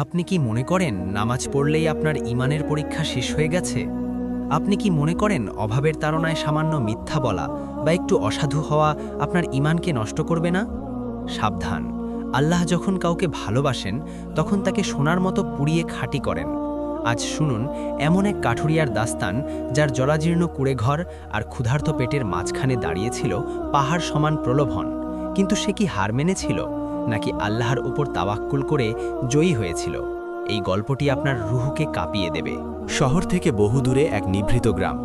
আপনি কি মনে করেন নামাজ পড়লেই আপনার ঈমানের পরীক্ষা শেষ হয়ে গেছে? আপনি কি মনে করেন অভাবের তাড়নায় সামান্য মিথ্যা বলা বা একটু অসাধু হওয়া আপনার ঈমানকে নষ্ট করবে না? সাবধান, আল্লাহ যখন কাউকে ভালোবাসেন তখন তাকে সোনার মতো পুড়িয়ে খাঁটি করেন। আজ শুনুন এমন এক কাঠুরিয়ার দাস্তান যার জরাজীর্ণ কুঁড়েঘর আর ক্ষুধার্ত পেটের মাঝখানে দাঁড়িয়েছিল পাহাড় সমান প্রলোভন, কিন্তু সে কি হার মেনেছিল নাকি আল্লাহর উপর তাওয়াক্কুল করে জয়ী হয়েছিল? এই গল্পটি আপনার রুহকে কাঁপিয়ে দেবে। শহর থেকে বহুদূরে এক নিভৃত গ্রাম।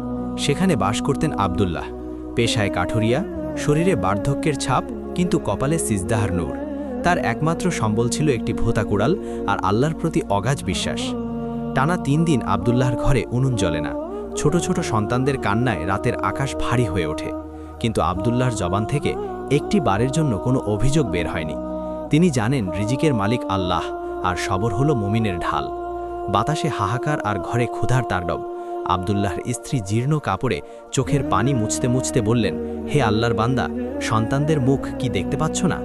সেখানে বাস করতেন আব্দুল্লাহ। পেশায় কাঠুরিয়া, শরীরে বার্ধক্যের ছাপ, কিন্তু কপালে সিজদাহার নূর। তার একমাত্র সম্বল ছিল একটি ভোঁতা কুড়াল আর আল্লাহর প্রতি অগাধ বিশ্বাস। টানা 3 দিন আব্দুল্লাহর ঘরে উনুন জ্বলে না। ছোট ছোট সন্তানদের কান্নায় রাতের আকাশ ভারী হয়ে ওঠে, কিন্তু আব্দুল্লাহর জবান থেকে একটি বারের জন্য কোনো অভিযোগ বের হয়নি। তিনি জানেন রিজিকের মালিক আল্লাহ, আর সবর হলো মুমিনের ঢাল। বাতাসে হাহাকার আর ঘরে ক্ষুধার তাণ্ডব। আব্দুল্লাহর স্ত্রী জীর্ণ কাপড়ে চোখের পানি মুছতে মুছতে বললেন, হে আল্লাহর বান্দা, সন্তানদের মুখ কি দেখতে পাচ্ছ না?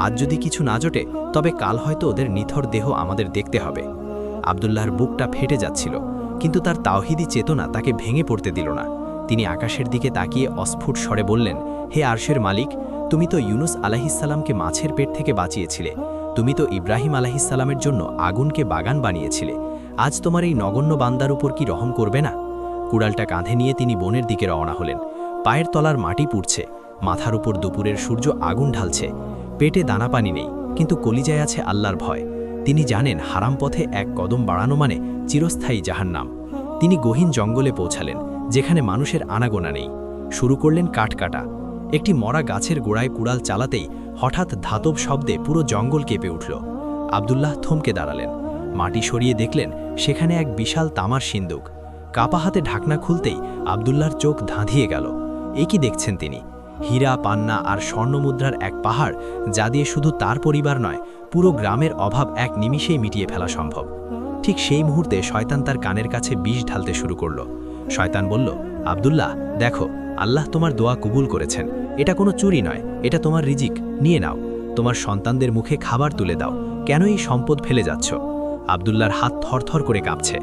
আজ যদি কিছু না জোটে তবে কাল হয়তো ওদের নিথর দেহ আমাদের দেখতে হবে। আব্দুল্লাহর বুকটা ফেটে যাচ্ছিল, কিন্তু তার তাওহিদি চেতনা তাকে ভেঙে পড়তে দিল না। তিনি আকাশের দিকে তাকিয়ে অস্ফুট স্বরে বললেন, হে আরশের মালিক, তুমি তো ইউনুস আলাইহিসসালামকে মাছের পেট থেকে বাঁচিয়েছিলে। তুমি তো ইব্রাহিম আলাইহিসসালামের জন্য আগুনকে বাগান বানিয়েছিলে। আজ তোমার এই নগণ্য বান্দার উপর কি রহম করবে না? কুড়ালটা কাঁধে নিয়ে তিনি বনের দিকে রওনা হলেন। পায়ের তলার মাটি পুড়ছে, মাথার উপর দুপুরের সূর্য আগুন ঢালছে। পেটে দানা পানি নেই, কিন্তু কলিজায় আছে আল্লাহর ভয়। তিনি জানেন হারাম পথে এক কদম বাড়ানো মানে চিরস্থায়ী জাহান্নাম। তিনি গহীন জঙ্গলে পৌঁছালেন, যেখানে মানুষের আনাগোনা নেই। শুরু করলেন কাঠ কাটা। একটি মরা গাছের গোড়ায় কুড়াল চালাতেই হঠাৎ ধাতব শব্দে পুরো জঙ্গল কেঁপে উঠল। আব্দুল্লাহ থমকে দাঁড়ালেন। মাটি সরিয়ে দেখলেন সেখানে এক বিশাল তামার সিন্দুক। কাপা হাতে ঢাকনা খুলতেই আব্দুল্লাহর চোখ ধাঁধিয়ে গেল। এ কি দেখছেন তিনি? হীরা, পান্না আর স্বর্ণমুদ্রার এক পাহাড়, যা দিয়ে শুধু তার পরিবার নয়, পুরো গ্রামের অভাব এক নিমিষেই মিটিয়ে ফেলা সম্ভব। ঠিক সেই মুহূর্তে শয়তান তার কানের কাছে বিষ ঢালতে শুরু করল। শয়তান বলল, আব্দুল্লাহ, দেখো, আল্লাহ তোমার দোয়া কবুল করেছেন। এটা কোনো চুরি নয়, এটা তোমার রিজিক, নিয়ে নাও। তোমার সন্তানদের মুখে খাবার তুলে দাও। কেন এই সম্পদ ফেলে যাচ্ছ? আব্দুল্লাহর হাত থরথর করে কাঁপছে।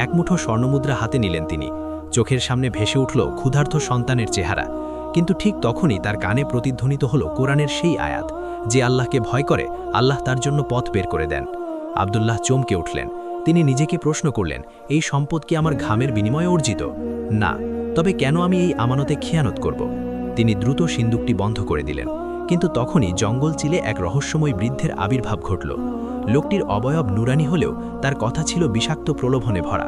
এক মুঠো স্বর্ণমুদ্রা হাতে নিলেন তিনি। চোখের সামনে ভেসে উঠল ক্ষুধার্ত সন্তানের চেহারা। কিন্তু ঠিক তখনই তার কানে প্রতিধ্বনিত হলো কোরআনের সেই আয়াত, যে আল্লাহকে ভয় করে আল্লাহ তার জন্য পথ বের করে দেন। আব্দুল্লাহ চমকে উঠলেন। তিনি নিজেকে প্রশ্ন করলেন, এই সম্পদ কি আমার ঘামের বিনিময়ে অর্জিত? না, তবে কেন আমি এই আমানতে খেয়ানত করব? তিনি দ্রুত সিন্দুকটি বন্ধ করে দিলেন। কিন্তু তখনই জঙ্গল চিলে এক রহস্যময় বৃদ্ধের আবির্ভাব ঘটল। লোকটির অবয়ব নুরানি হলেও তার কথা ছিল বিষাক্ত প্রলোভনে ভরা।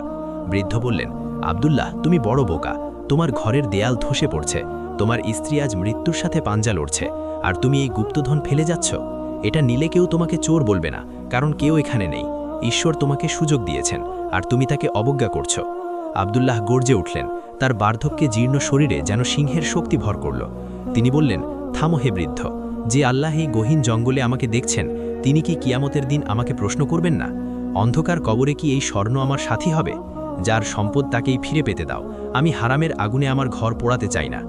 বৃদ্ধ বললেন, আব্দুল্লাহ, তুমি বড় বোকা। তোমার ঘরের দেয়াল ধসে পড়ছে, তোমার স্ত্রী আজ মৃত্যুর সাথে পাঞ্জা লড়ছে, আর তুমি এই গুপ্তধন ফেলে যাচ্ছ। এটা নিলে কেউ তোমাকে চোর বলবে না, কারণ কেউ এখানে নেই। ঈশ্বর তোমাকে সুযোগ দিয়েছেন, আর তুমি তাকে অবজ্ঞা করছো। আব্দুল্লাহ গর্জে উঠলেন। তার বার্ধক্যে জীর্ণ শরীরে যেন সিংহের শক্তি ভর করল। তিনি বললেন, থামো হে বৃদ্ধ, যে আল্লাহ এই গহীন জঙ্গলে আমাকে দেখছেন, তিনি কি কিয়ামতের দিন আমাকে প্রশ্ন করবেন না? অন্ধকার কবরে কি এই স্বর্ণ আমার সাথী হবে? যার সম্পদ তাকেই ফিরে পেতে দাও। আমি হারামের আগুনে আমার ঘর পোড়াতে চাই না।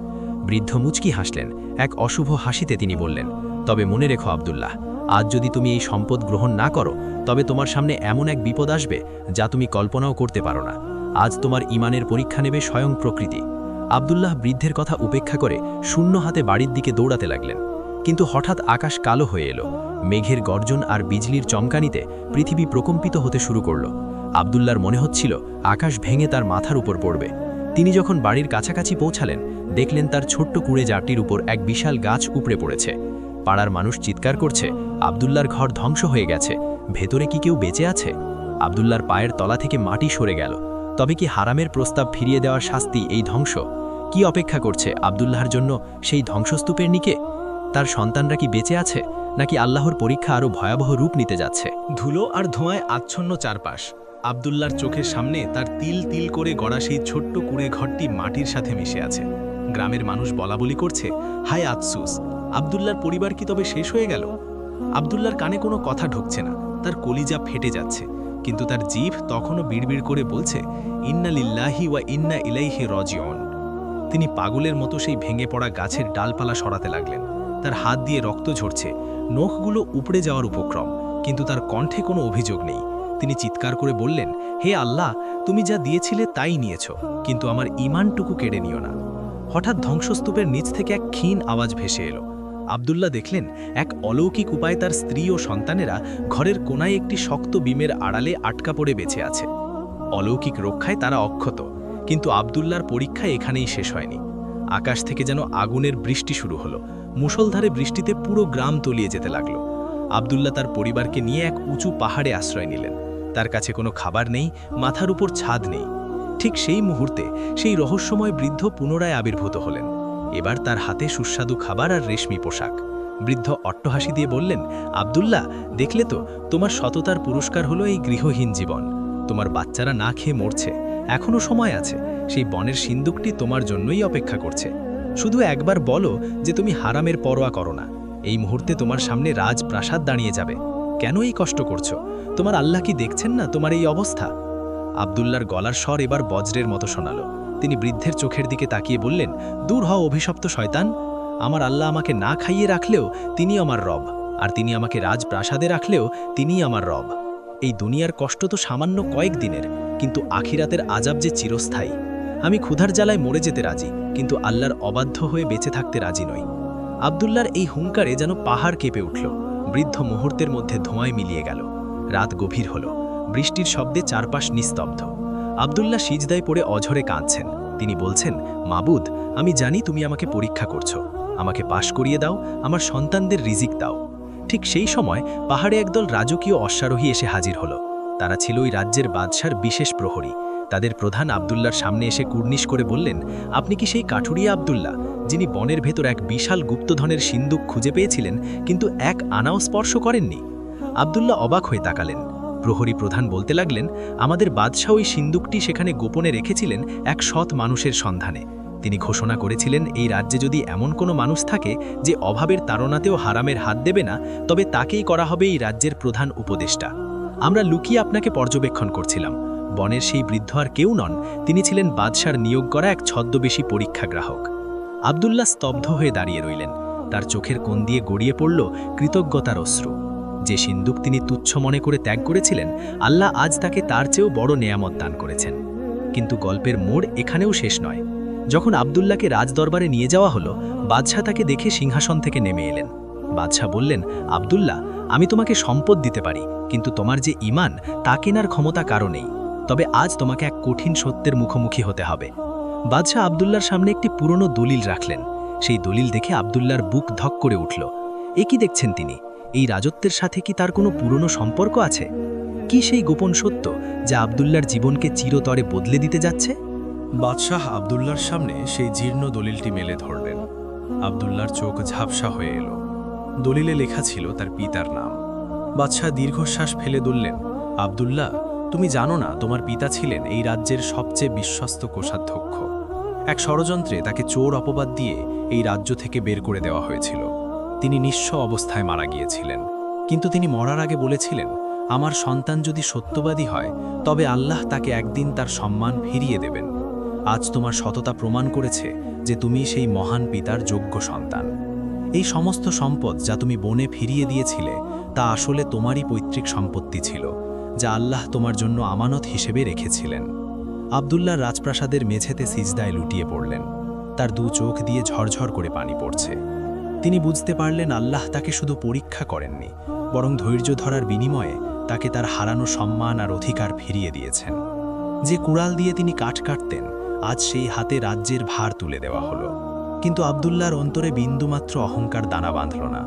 বৃদ্ধ মুচকি হাসলেন। এক অশুভ হাসিতে তিনি বললেন, তবে মনে রেখো আব্দুল্লাহ, আজ যদি তুমি এই সম্পদ গ্রহণ না করো, তবে তোমার সামনে এমন এক বিপদ আসবে যা তুমি কল্পনাও করতে পারো না। আজ তোমার ঈমানের পরীক্ষা নেবে স্বয়ং প্রকৃতি। আব্দুল্লাহ বৃদ্ধের কথা উপেক্ষা করে শূন্য হাতে বাড়ির দিকে দৌড়াতে লাগলেন। কিন্তু হঠাৎ আকাশ কালো হয়ে এলো। মেঘের গর্জন আর বিজলির চমকানিতে পৃথিবী প্রকম্পিত হতে শুরু করল। আব্দুল্লাহর মনে হচ্ছিল আকাশ ভেঙে তার মাথার উপর পড়বে। তিনি যখন বাড়ির কাছাকাছি পৌঁছালেন, দেখলেন তার ছোট্ট কুঁড়ে জারটির উপর এক বিশাল গাছ উপড়ে পড়েছে। পাড়ার মানুষ চিৎকার করছে, আব্দুল্লাহর ঘর ধ্বংস হয়ে গেছে, ভেতরে কি কেউ বেঁচে আছে? আব্দুল্লাহর পায়ের তলা থেকে মাটি সরে গেল। তবে কি হারামের প্রস্তাব ফিরিয়ে দেওয়ার শাস্তি এই ধ্বংস? কি অপেক্ষা করছে আব্দুল্লাহর জন্য সেই ধ্বংসস্তূপের নিকে? তার সন্তানরা কি বেঁচে আছে, নাকি আল্লাহর পরীক্ষা আরও ভয়াবহ রূপ নিতে যাচ্ছে? ধুলো আর ধোঁয়ায় আচ্ছন্ন চারপাশ। আব্দুল্লাহর চোখের সামনে তার তিল তিল করে গড়া সেই ছোট্ট কুঁড়ে ঘরটি মাটির সাথে মিশে আছে। গ্রামের মানুষ বলাবলি করছে, হায় আফসুস, আব্দুল্লাহর পরিবার কি তবে শেষ হয়ে গেল? আব্দুল্লাহর কানে কোনো কথা ঢুকছে না, তার কলিজা ফেটে যাচ্ছে, কিন্তু তার জিভ তখনও বিড়বিড় করে বলছে, ইন্না লিল্লাহি ওয়া ইন্না ইলাইহি রাজিউন। তিনি পাগলের মতো সেই ভেঙে পড়া গাছের ডালপালা সরাতে লাগলেন। তার হাত দিয়ে রক্ত ঝরছে, নখগুলো উপড়ে যাওয়ার উপক্রম, কিন্তু তার কণ্ঠে কোনো অভিযোগ নেই। তিনি চিৎকার করে বললেন, হে আল্লাহ, তুমি যা দিয়েছিলে তাই নিয়েছ, কিন্তু আমার ঈমানটুকু কেড়ে নিও না। হঠাৎ ধ্বংসস্তূপের নিচ থেকে এক ক্ষীণ আওয়াজ ভেসে এলো। আব্দুল্লাহ দেখলেন এক অলৌকিক উপায়ে তার স্ত্রী ও সন্তানেরা ঘরের কোনায় একটি শক্ত বিমের আড়ালে আটকা পড়ে বেঁচে আছে। অলৌকিক রক্ষায় তারা অক্ষত, কিন্তু আব্দুল্লাহর পরীক্ষা এখানেই শেষ হয়নি। আকাশ থেকে যেন আগুনের বৃষ্টি শুরু হলো। মুষলধারে বৃষ্টিতে পুরো গ্রাম তলিয়ে যেতে লাগলো। আব্দুল্লাহ তার পরিবারকে নিয়ে এক উঁচু পাহাড়ে আশ্রয় নিলেন। তার কাছে কোনো খাবার নেই, মাথার উপর ছাদ নেই। ঠিক সেই মুহূর্তে সেই রহস্যময় বৃদ্ধ পুনরায় আবির্ভূত হলেন। এবার তার হাতে সুস্বাদু খাবার আর রেশমি পোশাক। বৃদ্ধ অট্টহাসি দিয়ে বললেন, আব্দুল্লাহ, দেখলে তো, তোমার সততার পুরস্কার হলো এই গৃহহীন জীবন। তোমার বাচ্চারা না খেয়ে মরছে, এখনও সময় আছে। সেই বনের সিন্দুকটি তোমার জন্যই অপেক্ষা করছে। শুধু একবার বলো যে তুমি হারামের পরোয়া করো না। এই মুহূর্তে তোমার সামনে রাজপ্রাসাদ দাঁড়িয়ে যাবে। কেন এই কষ্ট করছো? তোমার আল্লাহ কি দেখছেন না তোমার এই অবস্থা? আব্দুল্লাহর গলার স্বর এবার বজ্রের মতো শোনালো। তিনি বৃদ্ধের চোখের দিকে তাকিয়ে বললেন, দূর হও অভিশপ্ত শয়তান। আমার আল্লাহ আমাকে না খাইয়ে রাখলেও তিনি আমার রব, আর তিনি আমাকে রাজপ্রাসাদে রাখলেও তিনিই আমার রব। এই দুনিয়ার কষ্ট তো সামান্য কয়েক দিনের, কিন্তু আখিরাতের আযাব যে চিরস্থায়ী। আমি ক্ষুধার জ্বালায় মরে যেতে রাজি, কিন্তু আল্লাহর অবাধ্য হয়ে বেঁচে থাকতে রাজি নই। আব্দুল্লাহর এই হুঙ্কারে যেন পাহাড় কেঁপে উঠল। বৃদ্ধ মুহূর্তের মধ্যে ধোঁয়ায় মিলিয়ে গেল। রাত গভীর হল। বৃষ্টির শব্দে চারপাশ নিস্তব্ধ। আব্দুল্লাহ সিজদায় পড়ে অঝরে কাঁদছেন। তিনি বলছেন, মাবুদ, আমি জানি তুমি আমাকে পরীক্ষা করছো। আমাকে পাশ করিয়ে দাও, আমার সন্তানদের রিজিক দাও। ঠিক সেই সময় পাহাড়ে একদল রাজকীয় অশ্বারোহী এসে হাজির হলো। তারা ছিল ওই রাজ্যের বাদশার বিশেষ প্রহরী। তাদের প্রধান আব্দুল্লাহর সামনে এসে কুর্নিশ করে বললেন, আপনি কি সেই কাঠুরিয়া আব্দুল্লাহ, যিনি বনের ভেতর এক বিশাল গুপ্তধনের সিন্দুক খুঁজে পেয়েছিলেন, কিন্তু এক আনাও স্পর্শ করেননি? আব্দুল্লাহ অবাক হয়ে তাকালেন। প্রহরী প্রধান বলতে লাগলেন, আমাদের বাদশাহ ওই সিন্দুকটি সেখানে গোপনে রেখেছিলেন এক সৎ মানুষের সন্ধানে। তিনি ঘোষণা করেছিলেন, এই রাজ্যে যদি এমন কোনো মানুষ থাকে যে অভাবের তাড়নাতেও হারামের হাত দেবে না, তবে তাকেই করা হবে এই রাজ্যের প্রধান উপদেষ্টা। আমরা লুকিয়ে আপনাকে পর্যবেক্ষণ করছিলাম। বনের সেই বৃদ্ধ আর কেউ নন, তিনি ছিলেন বাদশার নিয়োগ করা এক ছদ্মবেশী পরীক্ষা গ্রাহক। আব্দুল্লাহ স্তব্ধ হয়ে দাঁড়িয়ে রইলেন। তার চোখের কোণ দিয়ে গড়িয়ে পড়ল কৃতজ্ঞতার অশ্রু। যে সিন্দুক তিনি তুচ্ছ মনে করে ত্যাগ করেছিলেন, আল্লাহ আজ তাকে তার চেয়েও বড় নেয়ামত দান করেছেন। কিন্তু গল্পের মোড় এখানেও শেষ নয়। যখন আব্দুল্লাহকে রাজদরবারে নিয়ে যাওয়া হলো, বাদশাহ তাকে দেখে সিংহাসন থেকে নেমে এলেন। বাদশাহ বললেন, আব্দুল্লাহ, আমি তোমাকে সম্পদ দিতে পারি, কিন্তু তোমার যে ঈমান তা কেনার ক্ষমতা কারো নেই। তবে আজ তোমাকে এক কঠিন সত্যের মুখোমুখি হতে হবে। বাদশাহ আব্দুল্লাহর সামনে একটি পুরনো দলিল রাখলেন। সেই দলিল দেখে আব্দুল্লাহর বুক ধক করে উঠল। এ কি দেখছেন তিনি? এই রাজত্বের সাথে কি তার কোনো পুরনো সম্পর্ক আছে? কি সেই গোপন সত্য যা আব্দুল্লাহর জীবনকে চিরতরে বদলে দিতে যাচ্ছে? বাদশাহ আব্দুল্লাহর সামনে সেই জীর্ণ দলিলটি মেলে ধরলেন। আব্দুল্লাহর চোখ ঝাপসা হয়ে এলো। দলিলে লেখা ছিল তার পিতার নাম। বাদশাহ দীর্ঘশ্বাস ফেলে বললেন, আব্দুল্লাহ, তুমি জানো না তোমার পিতা ছিলেন এই রাজ্যের সবচেয়ে বিশ্বস্ত কোষাধ্যক্ষ। এক ষড়যন্ত্রে তাকে চোর অপবাদ দিয়ে এই রাজ্য থেকে বের করে দেওয়া হয়েছিল। তিনি নিঃস্ব অবস্থায় মারা গিয়েছিলেন, কিন্তু তিনি মরার আগে বলেছিলেন, আমার সন্তান যদি সত্যবাদী হয় তবে আল্লাহ তাকে একদিন তার সম্মান ফিরিয়ে দেবেন। আজ তোমার সততা প্রমাণ করেছে যে তুমি সেই মহান পিতার যোগ্য সন্তান। এই সমস্ত সম্পদ যা তুমি বনে ফিরিয়ে দিয়েছিলে তা আসলে তোমারই পৈতৃক সম্পত্তি ছিল, যা আল্লাহ তোমার জন্য আমানত হিসেবে রেখেছিলেন। আব্দুল্লাহ রাজপ্রাসাদের মেঝেতে সিজদায় লুটিয়ে পড়লেন। তার দু চোখ দিয়ে ঝরঝর করে পানি পড়ছে। তিনি বুঝতে পারলেন আল্লাহ তাকে শুধু পরীক্ষা করেননি, বরং ধৈর্য ধরার বিনিময়ে তাকে তার হারানো সম্মান আর অধিকার ফিরিয়ে দিয়েছেন। যে কুড়াল দিয়ে তিনি কাঠ কাটতেন, আজ সেই হাতে রাজ্যের ভার তুলে দেওয়া হলো। কিন্তু আব্দুল্লাহর অন্তরে বিন্দুমাত্র অহংকার দানা বাঁধল না।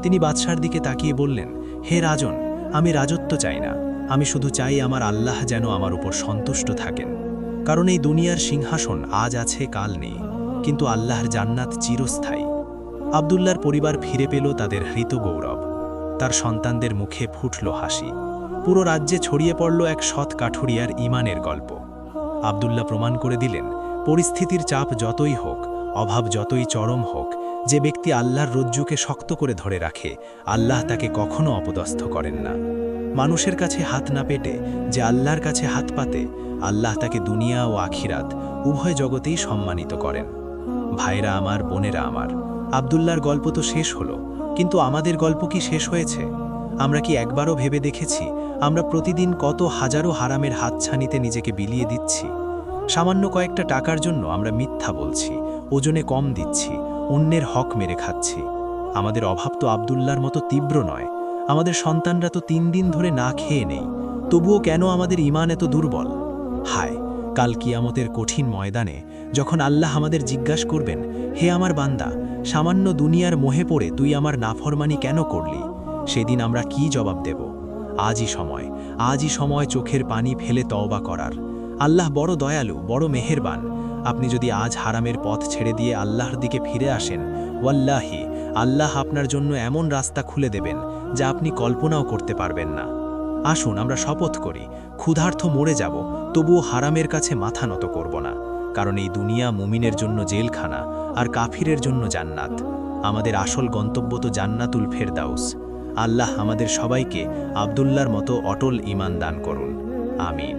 তিনি বাদশার দিকে তাকিয়ে বললেন, হে রাজন, আমি রাজত্ব চাই না। আমি শুধু চাই আমার আল্লাহ যেন আমার উপর সন্তুষ্ট থাকেন। কারণ এই দুনিয়ার সিংহাসন আজ আছে, কাল নেই, কিন্তু আল্লাহর জান্নাত চিরস্থায়ী। আব্দুল্লাহর পরিবার ফিরে পেল তাদের হৃত গৌরব। তার সন্তানদের মুখে ফুটল হাসি। পুরো রাজ্যে ছড়িয়ে পড়ল এক সৎ কাঠুরিয়ার ঈমানের গল্প। আব্দুল্লাহ প্রমাণ করে দিলেন, পরিস্থিতির চাপ যতই হোক, অভাব যতই চরম হোক, যে ব্যক্তি আল্লাহর রজ্জুকে শক্ত করে ধরে রাখে, আল্লাহ তাকে কখনো অপদস্থ করেন না। মানুষের কাছে হাত না পেটে যে আল্লাহর কাছে হাত পাতে, আল্লাহ তাকে দুনিয়া ও আখিরাত উভয় জগতেই সম্মানিত করেন। ভাইরা আমার, বোনেরা আমার, আব্দুল্লাহর গল্প তো শেষ হলো, কিন্তু আমাদের গল্প কি শেষ হয়েছে? আমরা কি একবারও ভেবে দেখেছি আমরা প্রতিদিন কত হাজারো হারামের হাতছানিতে নিজেকে বিলিয়ে দিচ্ছি। সামান্য কয়েকটা টাকার জন্য আমরা মিথ্যা বলছি, ওজনে কম দিচ্ছি, অন্যের হক মেরে খাচ্ছি। আমাদের অভাব তো আব্দুল্লাহর মতো তীব্র নয়। আমাদের সন্তানরা তো 3 দিন ধরে না খেয়ে নেই, তবুও কেন আমাদের ঈমান এত দুর্বল? হায়, কাল কিয়ামতের কঠিন ময়দানে যখন আল্লাহ আমাদের জিজ্ঞাসা করবেন, হে আমার বান্দা, সামান্য দুনিয়ার মোহে পড়ে তুই আমার নাফরমানি কেন করলি? সেদিন আমরা কি জবাব দেব? আজই সময় চোখের পানি ফেলে তওবা করার। আল্লাহ বড় দয়ালু, বড় মেহেরবান। আপনি যদি আজ হারামের পথ ছেড়ে দিয়ে আল্লাহর দিকে ফিরে আসেন, ওয়াল্লাহি আল্লাহ আপনার জন্য এমন রাস্তা খুলে দেবেন যা আপনি কল্পনাও করতে পারবেন না। আসুন আমরা শপথ করি, ক্ষুধার্ত মরে যাব, তবুও হারামের কাছে মাথা নত করব না। কারণ এই দুনিয়া মুমিনের জন্য জেলখানা আর কাফিরের জন্য জান্নাত। আমাদের আসল গন্তব্য তো জান্নাতুল ফেরদাউস। আল্লাহ আমাদের সবাইকে আব্দুল্লাহর মতো অটল ঈমান দান করুন। আমিন।